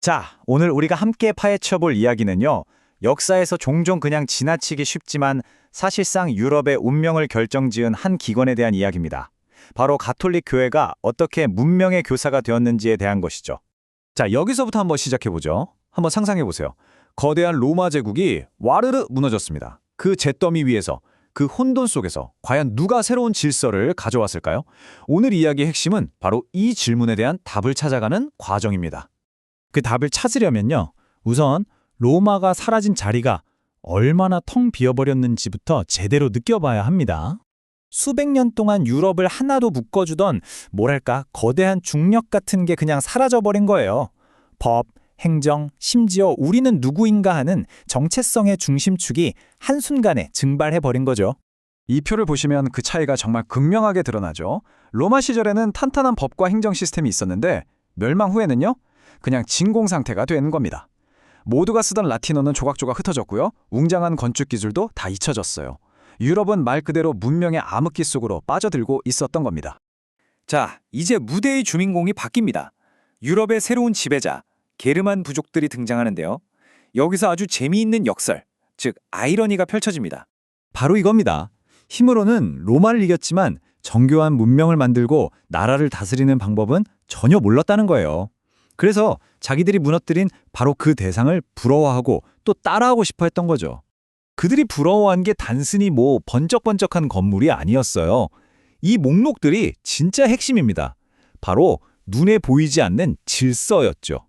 자, 오늘 우리가 함께 파헤쳐볼 이야기는요. 역사에서 종종 그냥 지나치기 쉽지만 사실상 유럽의 운명을 결정지은 한 기관에 대한 이야기입니다. 바로 가톨릭 교회가 어떻게 문명의 교사가 되었는지에 대한 것이죠. 자, 여기서부터 한번 시작해보죠. 한번 상상해보세요. 거대한 로마 제국이 와르르 무너졌습니다. 그 잿더미 위에서, 그 혼돈 속에서 과연 누가 새로운 질서를 가져왔을까요? 오늘 이야기의 핵심은 바로 이 질문에 대한 답을 찾아가는 과정입니다. 그 답을 찾으려면요. 우선 로마가 사라진 자리가 얼마나 텅 비어버렸는지부터 제대로 느껴봐야 합니다. 수백 년 동안 유럽을 하나도 묶어주던 뭐랄까 거대한 중력 같은 게 그냥 사라져버린 거예요. 법, 행정, 심지어 우리는 누구인가 하는 정체성의 중심축이 한순간에 증발해버린 거죠. 이 표를 보시면 그 차이가 정말 극명하게 드러나죠. 로마 시절에는 탄탄한 법과 행정 시스템이 있었는데 멸망 후에는요. 그냥 진공 상태가 되는 겁니다. 모두가 쓰던 라틴어는 조각조각 흩어졌고요. 웅장한 건축 기술도 다 잊혀졌어요. 유럽은 말 그대로 문명의 암흑기 속으로 빠져들고 있었던 겁니다. 자, 이제 무대의 주인공이 바뀝니다. 유럽의 새로운 지배자, 게르만 부족들이 등장하는데요. 여기서 아주 재미있는 역설, 즉 아이러니가 펼쳐집니다. 바로 이겁니다. 힘으로는 로마를 이겼지만 정교한 문명을 만들고 나라를 다스리는 방법은 전혀 몰랐다는 거예요. 그래서 자기들이 무너뜨린 바로 그 대상을 부러워하고 또 따라하고 싶어 했던 거죠. 그들이 부러워한 게 단순히 번쩍번쩍한 건물이 아니었어요. 이 목록들이 진짜 핵심입니다. 바로 눈에 보이지 않는 질서였죠.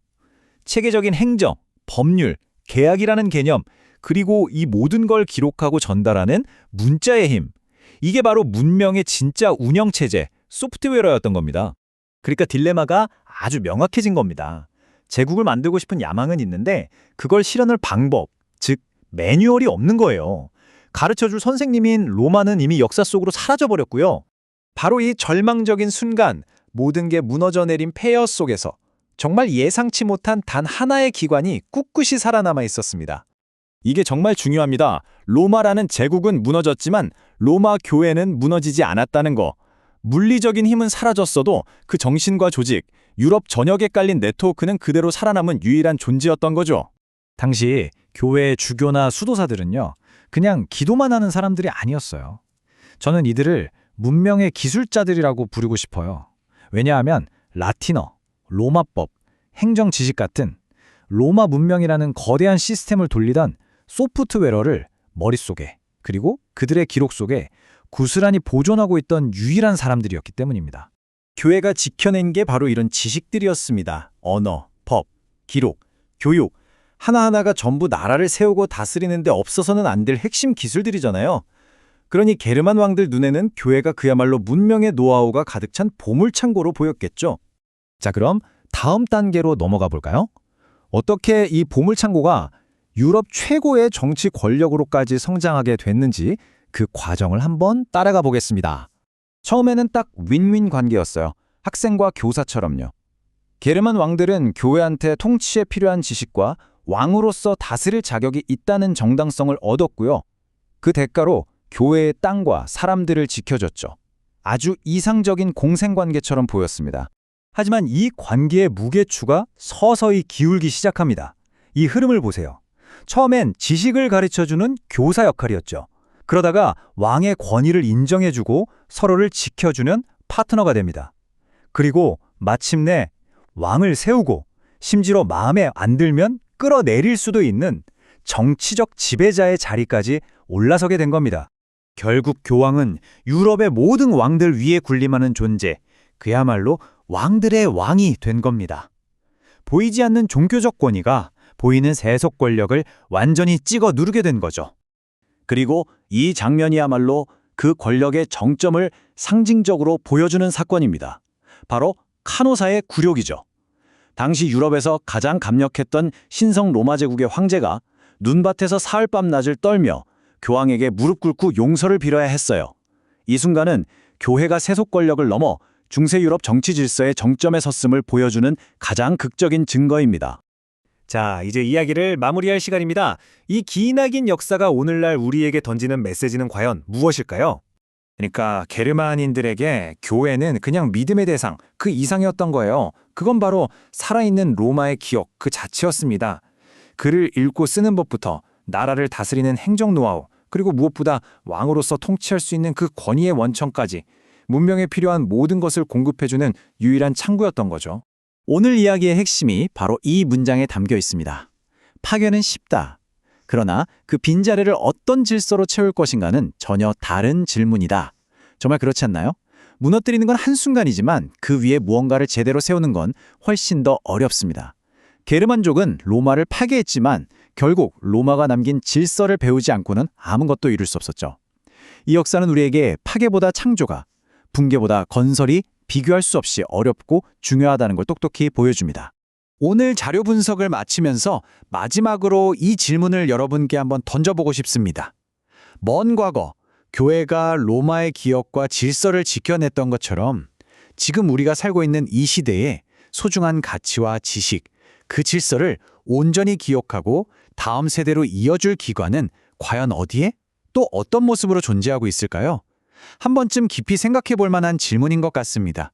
체계적인 행정, 법률, 계약이라는 개념, 그리고 이 모든 걸 기록하고 전달하는 문자의 힘. 이게 바로 문명의 진짜 운영체제, 소프트웨어였던 겁니다. 그러니까 딜레마가 아주 명확해진 겁니다. 제국을 만들고 싶은 야망은 있는데 그걸 실현할 방법, 즉 매뉴얼이 없는 거예요. 가르쳐줄 선생님인 로마는 이미 역사 속으로 사라져버렸고요. 바로 이 절망적인 순간 모든 게 무너져 내린 폐허 속에서 정말 예상치 못한 단 하나의 기관이 꿋꿋이 살아남아 있었습니다. 이게 정말 중요합니다. 로마라는 제국은 무너졌지만 로마 교회는 무너지지 않았다는 거. 물리적인 힘은 사라졌어도 그 정신과 조직, 유럽 전역에 깔린 네트워크는 그대로 살아남은 유일한 존재였던 거죠. 당시 교회의 주교나 수도사들은요, 그냥 기도만 하는 사람들이 아니었어요. 저는 이들을 문명의 기술자들이라고 부르고 싶어요. 왜냐하면 라틴어, 로마법, 행정 지식 같은 로마 문명이라는 거대한 시스템을 돌리던 소프트웨어를 머릿속에 그리고 그들의 기록 속에 고스란히 보존하고 있던 유일한 사람들이었기 때문입니다. 교회가 지켜낸 게 바로 이런 지식들이었습니다. 언어, 법, 기록, 교육, 하나하나가 전부 나라를 세우고 다스리는 데 없어서는 안 될 핵심 기술들이잖아요. 그러니 게르만 왕들 눈에는 교회가 그야말로 문명의 노하우가 가득 찬 보물창고로 보였겠죠. 자, 그럼 다음 단계로 넘어가 볼까요? 어떻게 이 보물창고가 유럽 최고의 정치 권력으로까지 성장하게 됐는지 그 과정을 한번 따라가 보겠습니다. 처음에는 딱 윈윈 관계였어요. 학생과 교사처럼요. 게르만 왕들은 교회한테 통치에 필요한 지식과 왕으로서 다스릴 자격이 있다는 정당성을 얻었고요. 그 대가로 교회의 땅과 사람들을 지켜줬죠. 아주 이상적인 공생관계처럼 보였습니다. 하지만 이 관계의 무게추가 서서히 기울기 시작합니다. 이 흐름을 보세요. 처음엔 지식을 가르쳐주는 교사 역할이었죠. 그러다가 왕의 권위를 인정해주고 서로를 지켜주는 파트너가 됩니다. 그리고 마침내 왕을 세우고 심지어 마음에 안 들면 끌어내릴 수도 있는 정치적 지배자의 자리까지 올라서게 된 겁니다. 결국 교황은 유럽의 모든 왕들 위에 군림하는 존재, 그야말로 왕들의 왕이 된 겁니다. 보이지 않는 종교적 권위가 보이는 세속 권력을 완전히 찍어 누르게 된 거죠. 그리고 이 장면이야말로 그 권력의 정점을 상징적으로 보여주는 사건입니다. 바로 카노사의 굴욕이죠. 당시 유럽에서 가장 강력했던 신성 로마 제국의 황제가 눈밭에서 사흘밤 낮을 떨며 교황에게 무릎 꿇고 용서를 빌어야 했어요. 이 순간은 교회가 세속 권력을 넘어 중세 유럽 정치 질서의 정점에 섰음을 보여주는 가장 극적인 증거입니다. 자, 이제 이야기를 마무리할 시간입니다. 이 기나긴 역사가 오늘날 우리에게 던지는 메시지는 과연 무엇일까요? 그러니까 게르만인들에게 교회는 그냥 믿음의 대상, 그 이상이었던 거예요. 그건 바로 살아있는 로마의 기억 그 자체였습니다. 글을 읽고 쓰는 법부터 나라를 다스리는 행정 노하우, 그리고 무엇보다 왕으로서 통치할 수 있는 그 권위의 원천까지 문명에 필요한 모든 것을 공급해주는 유일한 창구였던 거죠. 오늘 이야기의 핵심이 바로 이 문장에 담겨 있습니다. 파괴는 쉽다. 그러나 그 빈자리를 어떤 질서로 채울 것인가는 전혀 다른 질문이다. 정말 그렇지 않나요? 무너뜨리는 건 한순간이지만 그 위에 무언가를 제대로 세우는 건 훨씬 더 어렵습니다. 게르만족은 로마를 파괴했지만 결국 로마가 남긴 질서를 배우지 않고는 아무것도 이룰 수 없었죠. 이 역사는 우리에게 파괴보다 창조가, 붕괴보다 건설이 비교할 수 없이 어렵고 중요하다는 걸 똑똑히 보여줍니다. 오늘 자료 분석을 마치면서 마지막으로 이 질문을 여러분께 한번 던져보고 싶습니다. 먼 과거, 교회가 로마의 기억과 질서를 지켜냈던 것처럼 지금 우리가 살고 있는 이 시대에 소중한 가치와 지식, 그 질서를 온전히 기억하고 다음 세대로 이어줄 기관은 과연 어디에? 또 어떤 모습으로 존재하고 있을까요? 한 번쯤 깊이 생각해 볼 만한 질문인 것 같습니다.